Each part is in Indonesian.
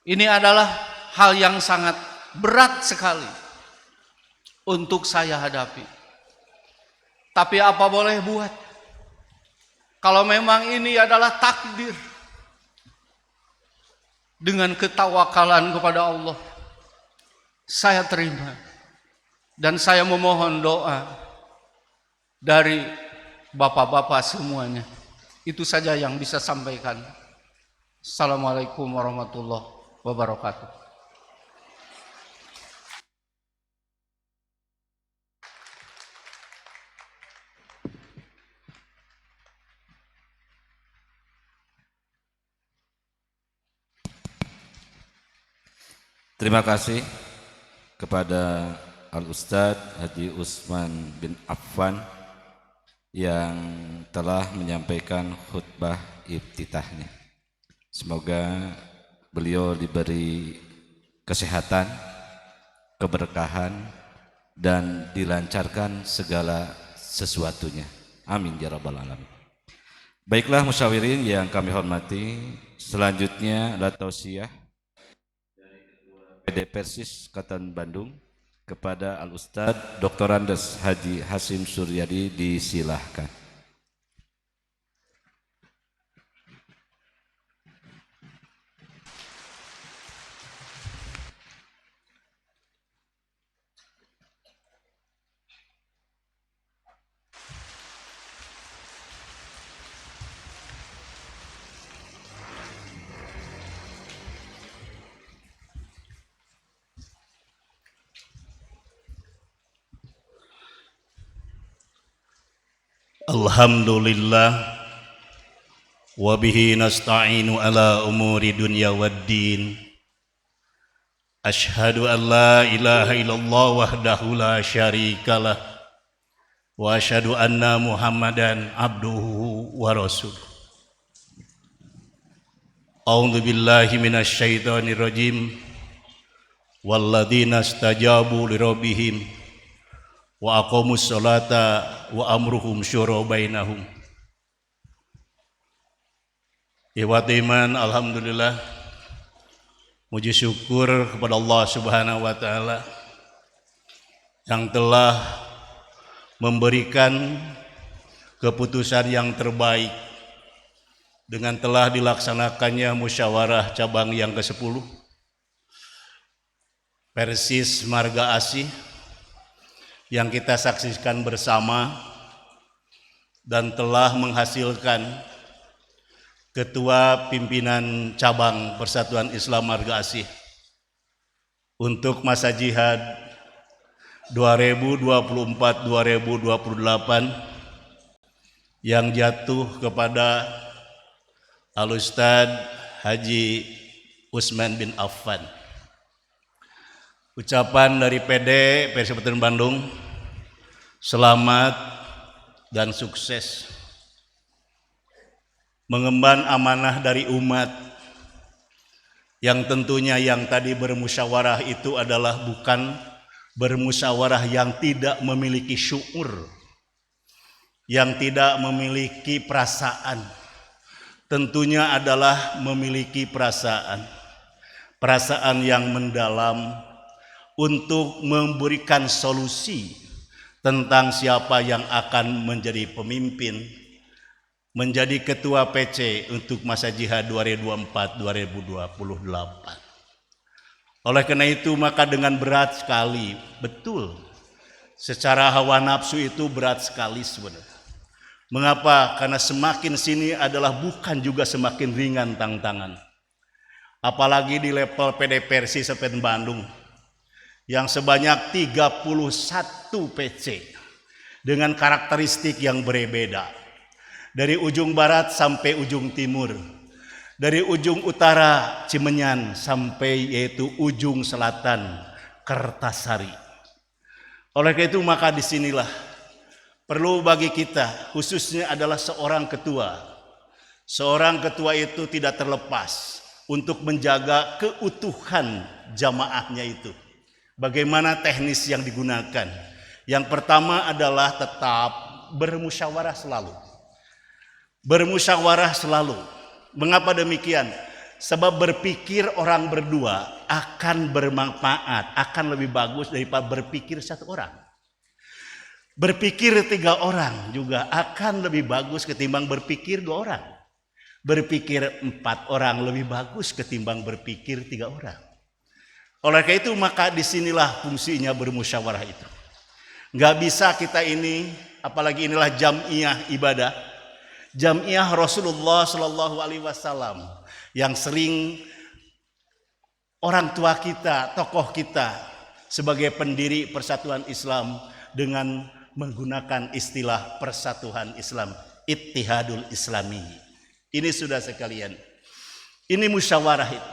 Ini adalah hal yang sangat berat sekali untuk saya hadapi. Tapi apa boleh buat? Kalau memang ini adalah takdir, dengan ketawakalan kepada Allah, saya terima. Dan saya memohon doa dari bapak-bapak semuanya. Itu saja yang bisa sampaikan. Assalamualaikum warahmatullahi wabarakatuh. Terima kasih kepada Al-Ustadz Haji Utsman bin Affan yang telah menyampaikan khutbah iftitahnya. Semoga beliau diberi kesehatan, keberkahan, dan dilancarkan segala sesuatunya. Amin ya rabbal alamin. Baiklah musyawirin yang kami hormati, selanjutnya adalah tausiah PD Persis Katan Bandung kepada Al-Ustadz Dr. Andes Haji Hasim Suryadi, disilahkan. Alhamdulillah wa bihi nasta'inu ala umuri dunya waddin. Ashhadu an la ilaha illallah wahdahu la syarikalah wa ashhadu anna Muhammadan abduhu wa rasuluh. A'udzu billahi minasy syaithanir rajim. Walladzina istajabu lirabbihim wa aqamus sholata wa amruhum syura bainahum. Ikhwati iman, alhamdulillah, muji syukur kepada Allah Subhanahu wa taala yang telah memberikan keputusan yang terbaik dengan telah dilaksanakannya musyawarah cabang yang ke-10 Persis Marga Asih yang kita saksikan bersama dan telah menghasilkan Ketua Pimpinan Cabang Persatuan Islam Marga Asih untuk masa jihad 2024-2028 yang jatuh kepada Al-Ustadz Haji Utsman bin Affan. Ucapan dari PD Persis Katan Bandung, selamat dan sukses mengemban amanah dari umat yang tentunya yang tadi bermusyawarah itu adalah bukan bermusyawarah yang tidak memiliki syuur, yang tidak memiliki perasaan. Tentunya adalah memiliki perasaan yang mendalam untuk memberikan solusi tentang siapa yang akan menjadi pemimpin, menjadi ketua PC untuk masa jihad 2024-2028. Oleh karena itu maka dengan berat sekali, betul, secara hawa nafsu itu berat sekali sebenarnya. Mengapa? Karena semakin sini adalah bukan juga semakin ringan tantangan. Apalagi di level PD Persis Katan Bandung yang sebanyak 31 PC dengan karakteristik yang berbeda. Dari ujung barat sampai ujung timur, dari ujung utara Cimenyan sampai yaitu ujung selatan Kertasari. Oleh karena itu maka disinilah perlu bagi kita, khususnya adalah seorang ketua. Seorang ketua itu tidak terlepas untuk menjaga keutuhan jamaahnya itu. Bagaimana teknis yang digunakan? Yang pertama adalah tetap bermusyawarah selalu. Bermusyawarah selalu. Mengapa demikian? Sebab berpikir orang berdua akan bermanfaat, akan lebih bagus daripada berpikir satu orang. Berpikir 3 orang juga akan lebih bagus ketimbang berpikir 2 orang. Berpikir 4 orang lebih bagus ketimbang berpikir 3 orang. Oleh karena itu maka disinilah fungsinya bermusyawarah itu. Nggak bisa kita ini, apalagi inilah jam'iyah ibadah, jam'iyah Rasulullah Shallallahu Alaihi Wasallam yang sering orang tua kita, tokoh kita sebagai pendiri persatuan Islam dengan menggunakan istilah persatuan Islam, Ittihadul Islami. Ini sudah sekalian. Ini musyawarah itu.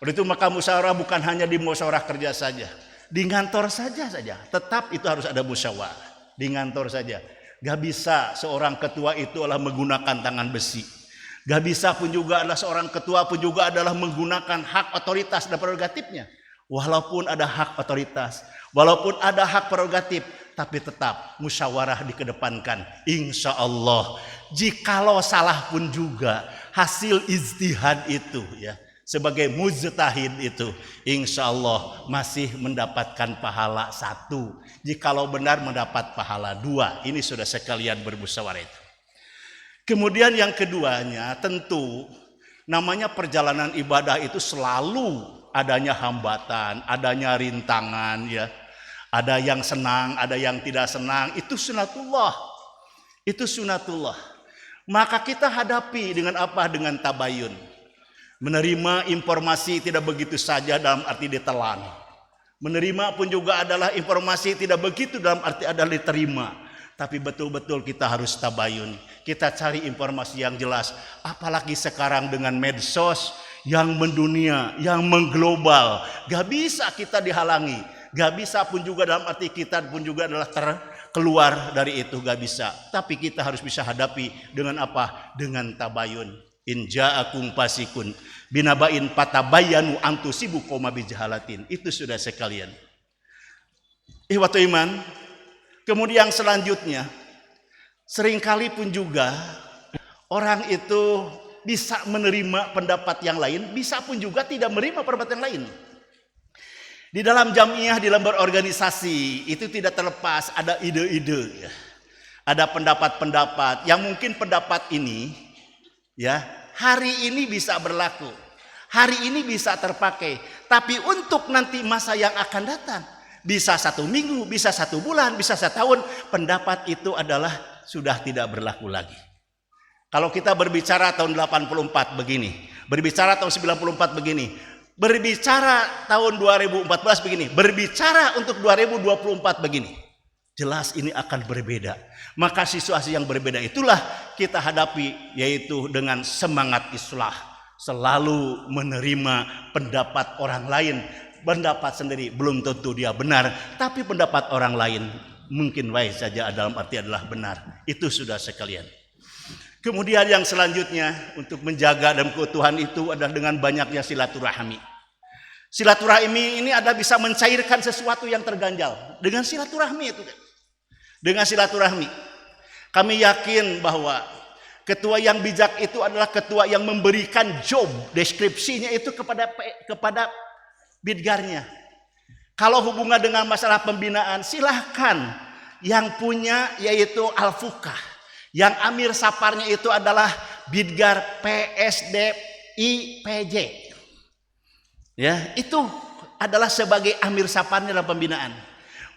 Oleh itu maka musyawarah bukan hanya di musyawarah kerja saja, di kantor saja. Tetap itu harus ada musyawarah di kantor saja. Gak bisa seorang ketua itu adalah menggunakan tangan besi. Gak bisa pun juga adalah seorang ketua pun juga adalah menggunakan hak otoritas dan prerogatifnya. Walaupun ada hak otoritas, walaupun ada hak prerogatif, tapi tetap musyawarah dikedepankan. Insya Allah, jikalau salah pun juga hasil ijtihad itu ya, sebagai mujtahid itu, insya Allah masih mendapatkan pahala 1. Jikalau benar mendapat pahala 2. Ini sudah sekalian bermusyawarah itu. Kemudian yang keduanya tentu namanya perjalanan ibadah itu selalu adanya hambatan, adanya rintangan ya. Ada yang senang, ada yang tidak senang. Itu sunatullah. Itu sunatullah. Maka kita hadapi dengan apa? Dengan tabayun. Menerima informasi tidak begitu saja dalam arti ditelan. Menerima pun juga adalah informasi tidak begitu dalam arti adalah diterima. Tapi betul-betul kita harus tabayun. Kita cari informasi yang jelas. Apalagi sekarang dengan medsos yang mendunia, yang mengglobal. Gak bisa kita dihalangi. Gak bisa pun juga dalam arti kita pun juga adalah keluar dari itu. Gak bisa. Tapi kita harus bisa hadapi dengan apa? Dengan tabayun. In ja'akum fasikun binaba'in fatabayyanu an tusibu qauma bijahalatin. Itu sudah sekalian. Ihwatu iman. Kemudian selanjutnya, seringkali pun juga orang itu bisa menerima pendapat yang lain, bisa pun juga tidak menerima pendapat yang lain. Di dalam jam'iyah, di dalam berorganisasi, itu tidak terlepas ada ide-ide, ada pendapat-pendapat yang mungkin pendapat ini, ya hari ini bisa berlaku, hari ini bisa terpakai, tapi untuk nanti masa yang akan datang, bisa 1 minggu, bisa 1 bulan, bisa 1 tahun, pendapat itu adalah sudah tidak berlaku lagi. Kalau kita berbicara tahun 84 begini, berbicara tahun 94 begini, berbicara tahun 2014 begini, berbicara untuk 2024 begini, jelas ini akan berbeda. Maka situasi yang berbeda itulah kita hadapi, yaitu dengan semangat islah, selalu menerima pendapat orang lain. Pendapat sendiri belum tentu dia benar, tapi pendapat orang lain mungkin baik saja dalam arti adalah benar. Itu sudah sekalian. Kemudian yang selanjutnya untuk menjaga dan keutuhan itu adalah dengan banyaknya silaturahmi. Silaturahmi ini ada bisa mencairkan sesuatu yang terganjal. Dengan silaturahmi itu. Dengan silaturahmi. Kami yakin bahwa ketua yang bijak itu adalah ketua yang memberikan job deskripsinya itu kepada bidgarnya. Kalau hubungan dengan masalah pembinaan, silahkan yang punya yaitu Al-Fukah. Yang amir saparnya itu adalah Bidgar PSD IPJ. Ya, itu adalah sebagai amir saparnya dalam pembinaan.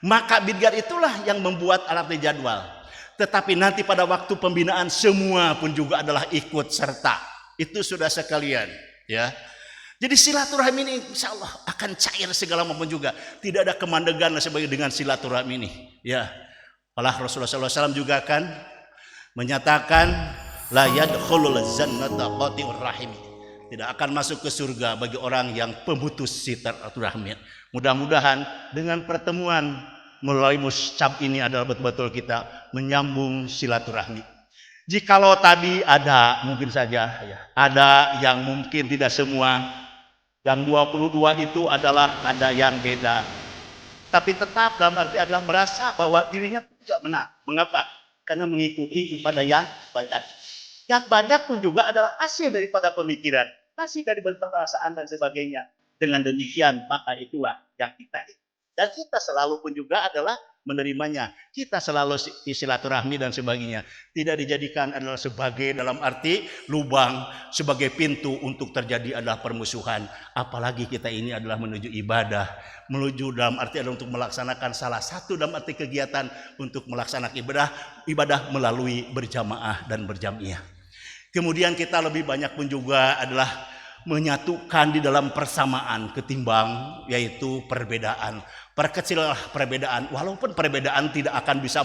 Maka Bidgar itulah yang membuat alat jadwal. Tetapi nanti pada waktu pembinaan semua pun juga adalah ikut serta. Itu sudah sekalian, ya. Jadi silaturahmi ini insya Allah akan cair segala macam juga. Tidak ada kemandegan sebagai dengan silaturahmi ini. Ya, Allah Rasulullah SAW juga kan menyatakan la yadkhulul jannata qati'ur rahim. Tidak akan masuk ke surga bagi orang yang pemutus silaturahmi. Mudah-mudahan dengan pertemuan melalui muscab ini adalah betul-betul kita menyambung silaturahmi. Jikalau tadi ada mungkin saja ya, ada yang mungkin tidak semua, yang 22 itu adalah ada yang beda. Tapi tetap dalam arti adalah merasa bahwa dirinya tidak benar. Mengapa? Karena mengikuti kepada yang banyak. Yang banyak pun juga adalah hasil daripada pemikiran. kasih dari perasaan dan sebagainya. Dengan demikian maka itulah yang kita dan kita selalu pun juga adalah menerimanya. Kita selalu silaturahmi dan sebagainya. Tidak dijadikan adalah sebagai dalam arti lubang, sebagai pintu untuk terjadi adalah permusuhan. Apalagi kita ini adalah menuju ibadah, menuju dalam arti adalah untuk melaksanakan salah satu dalam arti kegiatan untuk melaksanakan ibadah melalui berjamaah dan berjamiah. Kemudian kita lebih banyak pun juga adalah menyatukan di dalam persamaan ketimbang yaitu perbedaan. Perkecillah perbedaan, walaupun perbedaan tidak akan bisa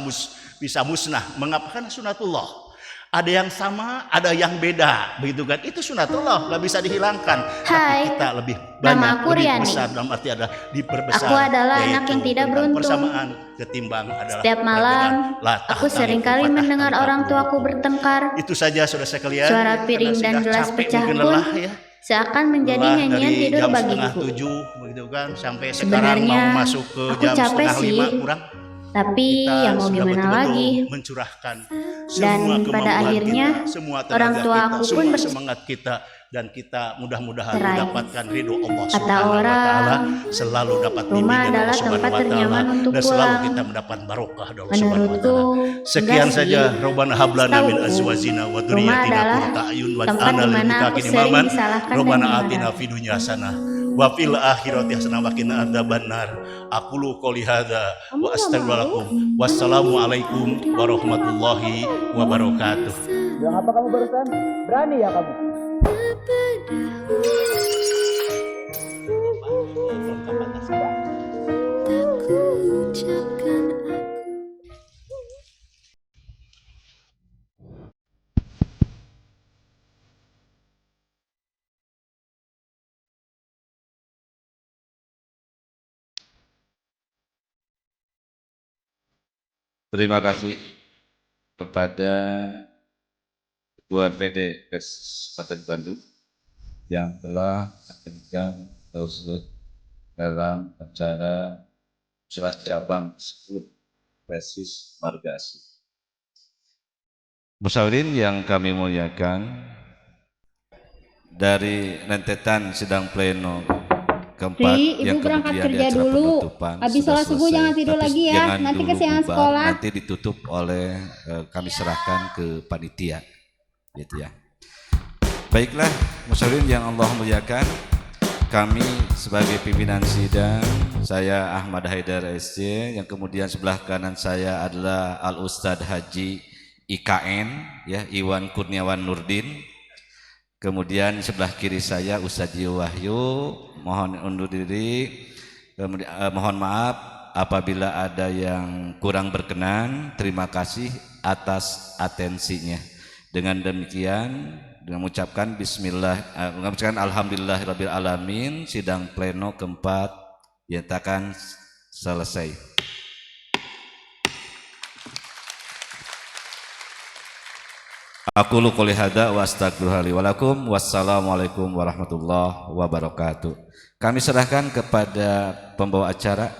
musnah. Mengapa? Karena sunatullah. Ada yang sama, ada yang beda, begitu kan? Itu sunatullah, nggak bisa dihilangkan. Tapi kita lebih banyak, lebih besar dalam arti ada diperbesar. Aku adalah anak yang tidak beruntung. Persamaan ketimbang adalah setiap malam aku seringkali mendengar orang tuaku bertengkar. Itu saja saudara sekalian. Suara piring dan gelas pecah pun seakan menjadi nyanyian tidur bagiku. 7, begitu kan, sampai sebenarnya mau masuk ke aku jam capek sih, 4:30 kurang. tapi ya mau gimana lagi. Mencurahkan Dan semua pada akhirnya kita, semua orang tua kita, aku pun semua semangat kita, dan kita mudah-mudahan cerai. mendapatkan ridho Allah Kata Subhanahu wa orang, taala, selalu dapat rumah bimbingan Allah adalah Subhanahu tempat wa taala, ternyaman untuk dan selalu pulang. kita mendapat barokah dari Allah Subhanahu wa Menurutku taala. Sekian enggak saja. sih. Rabbana hablana min Setauku, azwajina wa rumah dzurriyyatina adalah qurrata a'yun tempat waj'alna di lil mana aku muttaqina sering imaman. disalahkan dan Rabbana atina dimarahi. fid dunya hasanah wa fil akhirati hasanah wa qina adzabannar. Aqulu qouli hadza wa astaghfirullakum. Wassalamu alaikum warahmatullahi wabarakatuh. Bilang apa kamu barusan? Berani ya kamu? Terima kasih kepada Ketua PD Kabupaten Bandung yang telah memberikan tausiah dalam acara Surat Cabang tersebut Presis Marga Asih. Musyawirin yang kami muliakan, dari rentetan sidang pleno keempat yang Ibu berangkat kemudian kerja di acara dulu. penutupan Habis sudah sholat subuh selesai. jangan tidur Tapi lagi ya. jangan Nanti dulu kesiangan bubar, sekolah. nanti ditutup oleh kami serahkan ke panitia, gitu ya. Baiklah, musyawirin yang Allah muliakan, kami sebagai pimpinan sidang, saya Ahmad Haidar SC, yang kemudian sebelah kanan saya adalah Al Ustadz Haji IKN, ya, Iwan Kurniawan Nurdin. Kemudian sebelah kiri saya Ustadz Wahyu, mohon undur diri. Kemudian, mohon maaf apabila ada yang kurang berkenan. Terima kasih atas atensinya. Dengan demikian, dengan mengucapkan Bismillah, mengucapkan Alhamdulillahirabbil alamin, sidang pleno keempat dinyatakan selesai. Aku qouli hadza wa astaghfirullahi wa lakum. Wassalamualaikum warahmatullahi wabarakatuh. Kami serahkan kepada pembawa acara